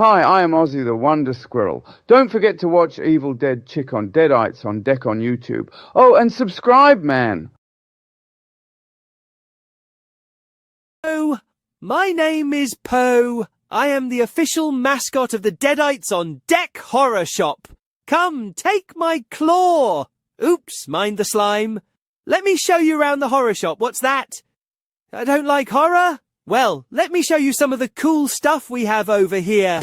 Hi, I am Ozzy the Wonder Squirrel. Don't forget to watch Evil Dead Chick on Deadites on Deck on YouTube. Oh, and subscribe, man! Hello, my name is Poe. I am the official mascot of the Deadites on Deck Horror Shop. Come, take my claw. Oops, mind the slime. Let me show you around the horror shop. What's that? I don't like horror? Well, let me show you some of the cool stuff we have over here.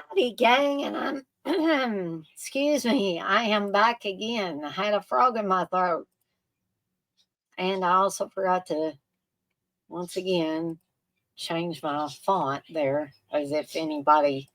Howdy, gang, and I'm, excuse me, I am back again. I had a frog in my throat. And I also forgot to, once again, change my font there, as if anybody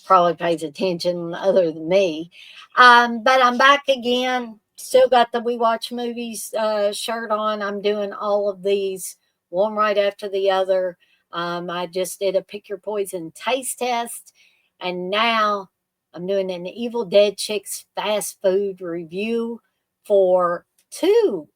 probably pays attention other than me. But I'm back again. Still got the We Watch Movies shirt on. I'm doing all of these, one right after the other. I just did a Pick Your Poison taste test. And now I'm doing an Evil Dead Chicks fast food review for two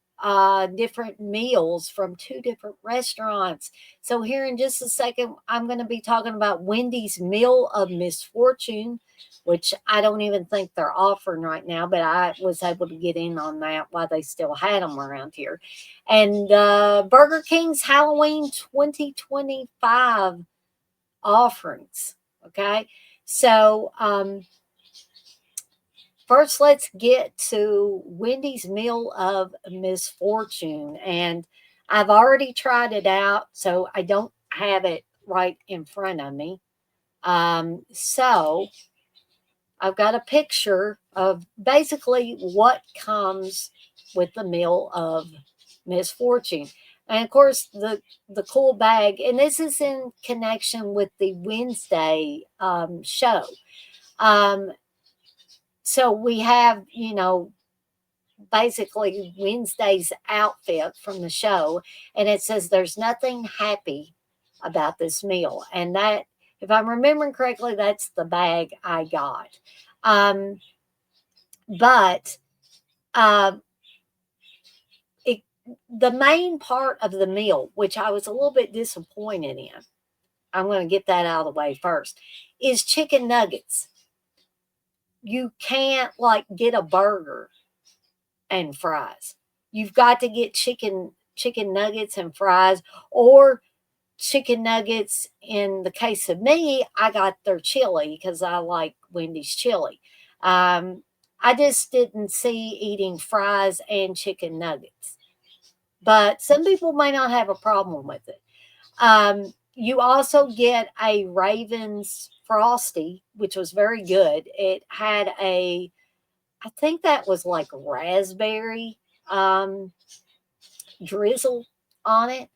different meals from two different restaurants. So here in just a second, I'm going to be talking about Wendy's Meal of Misfortune, which I don't even think they're offering right now, but I was able to get in on that while they still had them around here. And Burger King's Halloween 2025 offerings. Okay. So, first, let's get to Wendy's Meal of Misfortune. And I've already tried it out, so I don't have it right in front of me. So I've got a picture of basically what comes with the Meal of Misfortune. And of course, the cool bag, and this is in connection with the Wednesday show. So we have, basically Wednesday's outfit from the show, and it says there's nothing happy about this meal. And that, if I'm remembering correctly, that's the bag I got. But the main part of the meal, which I was a little bit disappointed in, I'm going to get that out of the way first, is chicken nuggets. You can't get a burger and fries. You've got to get chicken nuggets and fries, or chicken nuggets. In the case of me, I got their chili because I like Wendy's chili. I just didn't see eating fries and chicken nuggets. But some people may not have a problem with it. You also get a Ravens Frosty, which was very good. It had I think that was like raspberry um, drizzle on it.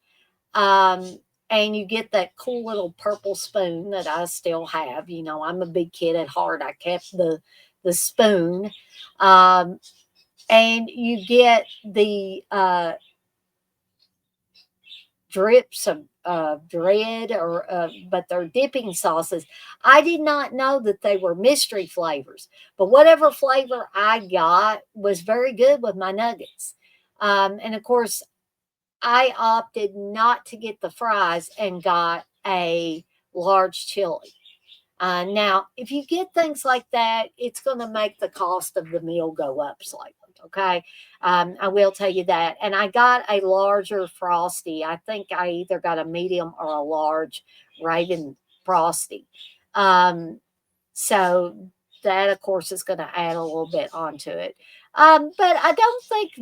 Um, and you get that cool little purple spoon that I still have. You know, I'm a big kid at heart. I kept the spoon. Um, and you get the drips of bread or but they're dipping sauces. I did not know that they were mystery flavors, but whatever flavor I got was very good with my nuggets. And of course, I opted not to get the fries and got a large chili. Now, if you get things like that, it's going to make the cost of the meal go up slightly. Okay. I will tell you that. And I got a larger Frosty. I think I either got a medium or a large Raven Frosty. Um, so that, of course, is going to add a little bit onto it. But I don't think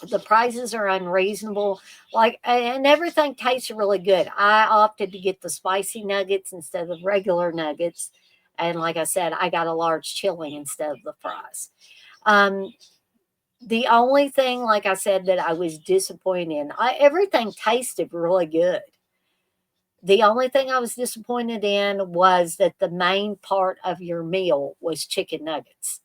the prices are unreasonable. Like, and everything tastes really good. I opted to get the spicy nuggets instead of regular nuggets. And like I said, I got a large chili instead of the fries. Um, the only thing, like I said, that I was disappointed in, everything tasted really good. The only thing I was disappointed in was that the main part of your meal was chicken nuggets.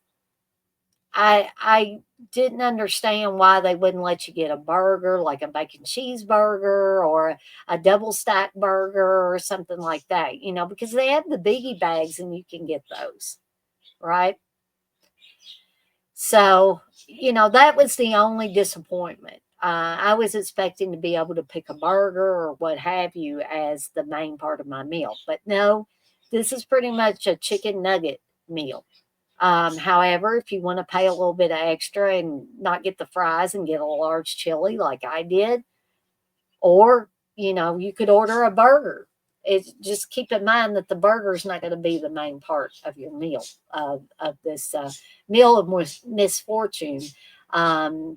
I didn't understand why they wouldn't let you get a burger, like a bacon cheeseburger or a double stack burger or something like that, you know, because they have the biggie bags and you can get those, right? So, you know, that was the only disappointment. I was expecting to be able to pick a burger or what have you as the main part of my meal, but no, this is pretty much a chicken nugget meal. However, if you want to pay a little bit of extra and not get the fries and get a large chili like I did, or you know, you could order a burger. It's just keep in mind that the burger is not going to be the main part of your meal of this meal of misfortune um,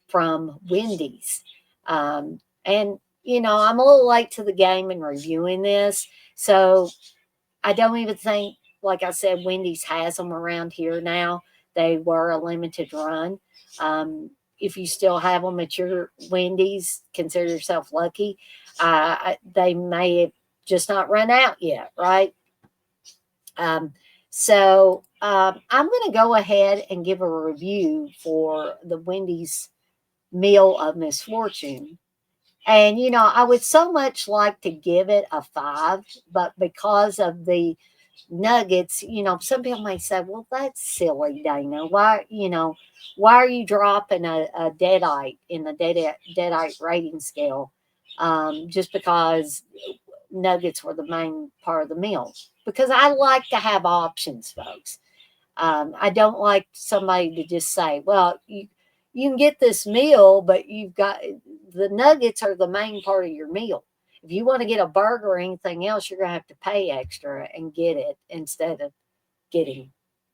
from Wendy's. And you know, I'm a little late to the game in reviewing this, so I don't even think, like I said, Wendy's has them around here now. They were a limited run. If you still have them at your Wendy's, consider yourself lucky. They may have just not run out yet, right? Um, I'm going to go ahead and give a review for the Wendy's meal of misfortune. And, you know, I would so much like to give it a 5, but because of the nuggets, you know, some people may say, well, that's silly, Dana. Why, you know, why are you dropping a deadite in the deadite rating scale just because nuggets were the main part of the meal? Because I like to have options, folks. I don't like somebody to just say, well, you can get this meal, but you've got the nuggets are the main part of your meal. If you want to get a burger or anything else, you're going to have to pay extra and get it instead of getting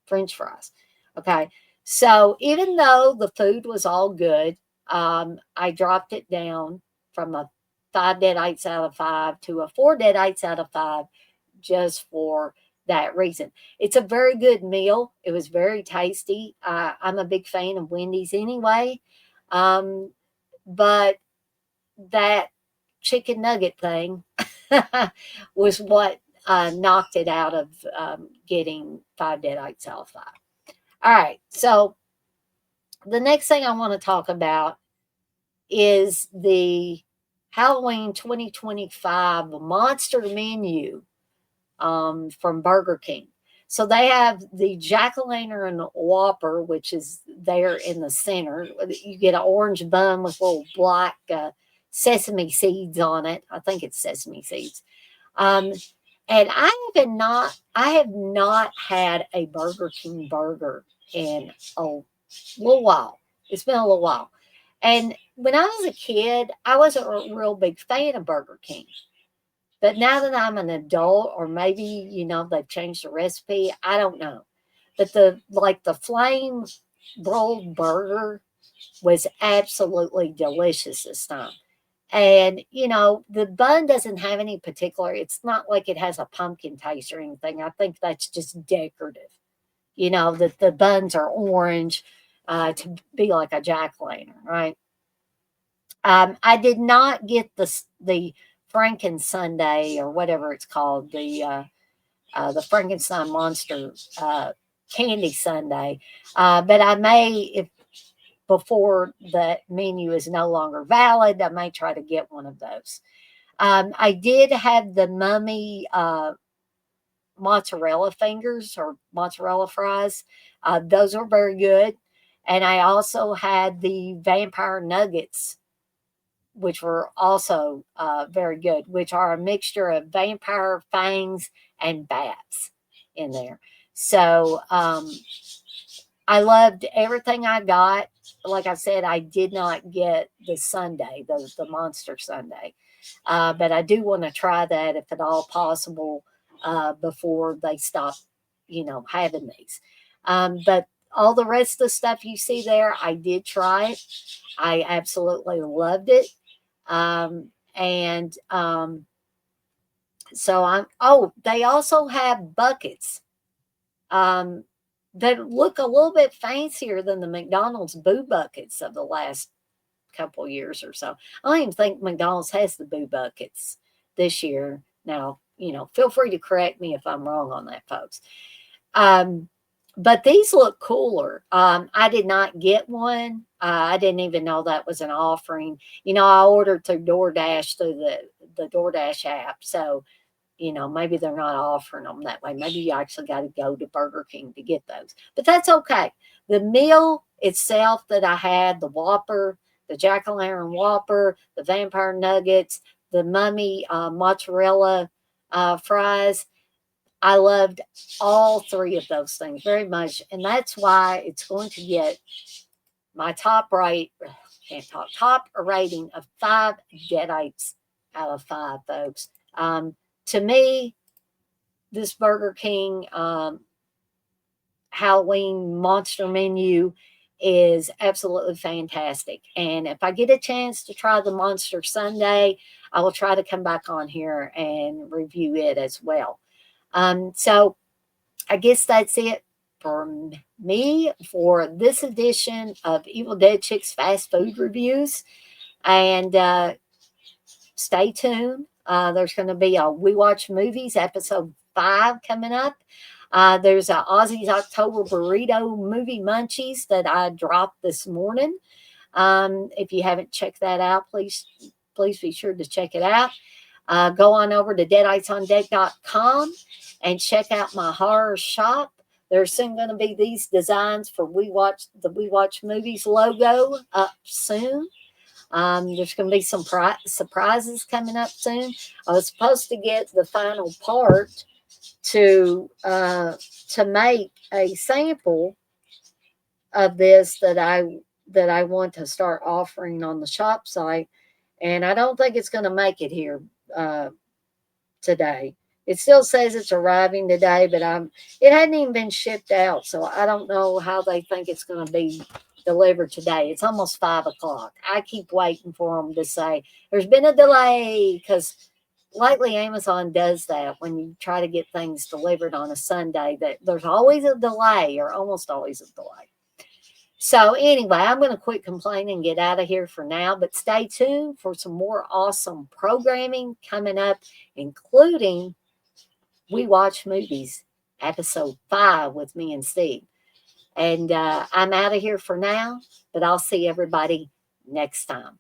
French fries. Okay. So even though the food was all good, I dropped it down from a 5 deadites out of 5 to a 4 deadites out of 5 just for that reason. It's a very good meal. It was very tasty. I'm a big fan of Wendy's anyway. Um, but that chicken nugget thing was what knocked it out of getting 5 deadites out of 5. All right. So the next thing I want to talk about is the Halloween 2025 monster menu from Burger King. So they have the jack-o'-lantern Whopper, which is there in the center. You get an orange bun with little black sesame seeds on it. I think it's sesame seeds. Um, and I have not had a Burger King burger in a little while. It's been a little while. And when I was a kid, I wasn't a real big fan of Burger King. But now that I'm an adult, or maybe, you know, they've changed the recipe, I don't know. But the flame rolled burger was absolutely delicious this time. And, you know, the bun doesn't have any particular, it's not like it has a pumpkin taste or anything. I think that's just decorative. You know, that the buns are orange to be like a jack-o'-lantern, right? I did not get the Franken Sunday or whatever it's called, the Frankenstein monster candy Sunday, but I may, if before the menu is no longer valid, I may try to get one of those. I did have the mummy mozzarella fingers or mozzarella fries. Those are very good. And I also had the vampire nuggets, which were also very good, which are a mixture of vampire fangs and bats in there. So I loved everything I got. Like I said, I did not get the Sunday, the Monster Sunday. But I do want to try that if at all possible before they stop, you know, having these. But all the rest of the stuff you see there, I did try it. I absolutely loved it. And so oh, they also have buckets um, that look a little bit fancier than the McDonald's Boo buckets of the last couple years or so. I don't even think McDonald's has the Boo buckets this year. Now, you know, feel free to correct me if I'm wrong on that, folks. But these look cooler. I did not get one. I didn't even know that was an offering. You know, I ordered through DoorDash through the DoorDash app. So, you know, maybe they're not offering them that way. Maybe you actually got to go to Burger King to get those. But that's okay. The meal itself that I had, the Whopper, the Jack-o'-lantern Whopper, the Vampire Nuggets, the Mummy mozzarella fries, I loved all three of those things very much. And that's why it's going to get my top rating of 5 Deadites out of 5, folks. To me, this Burger King Halloween monster menu is absolutely fantastic. And if I get a chance to try the Monster Sunday, I will try to come back on here and review it as well. So I guess that's it for me for this edition of Evil Dead Chicks Fast Food Reviews. And stay tuned. There's going to be a We Watch Movies episode 5 coming up. There's a Ozzy's October Burrito Movie Munchies that I dropped this morning. If you haven't checked that out, please be sure to check it out. Go on over to deaditesondeck.com and check out my horror shop. There's soon going to be these designs for the We Watch Movies logo up soon. There's going to be some surprises coming up soon. I was supposed to get the final part to make a sample of this that I want to start offering on the shop site, and I don't think it's going to make it here today. It still says it's arriving today, but it hadn't even been shipped out, so I don't know how they think it's going to be delivered today. It's almost 5 o'clock. I keep waiting for them to say there's been a delay, because lately Amazon does that when you try to get things delivered on a Sunday, that there's always a delay, or almost always a delay. So anyway, I'm going to quit complaining and get out of here for now, but stay tuned for some more awesome programming coming up, including We Watch Movies episode 5 with me and Steve. And I'm out of here for now, but I'll see everybody next time.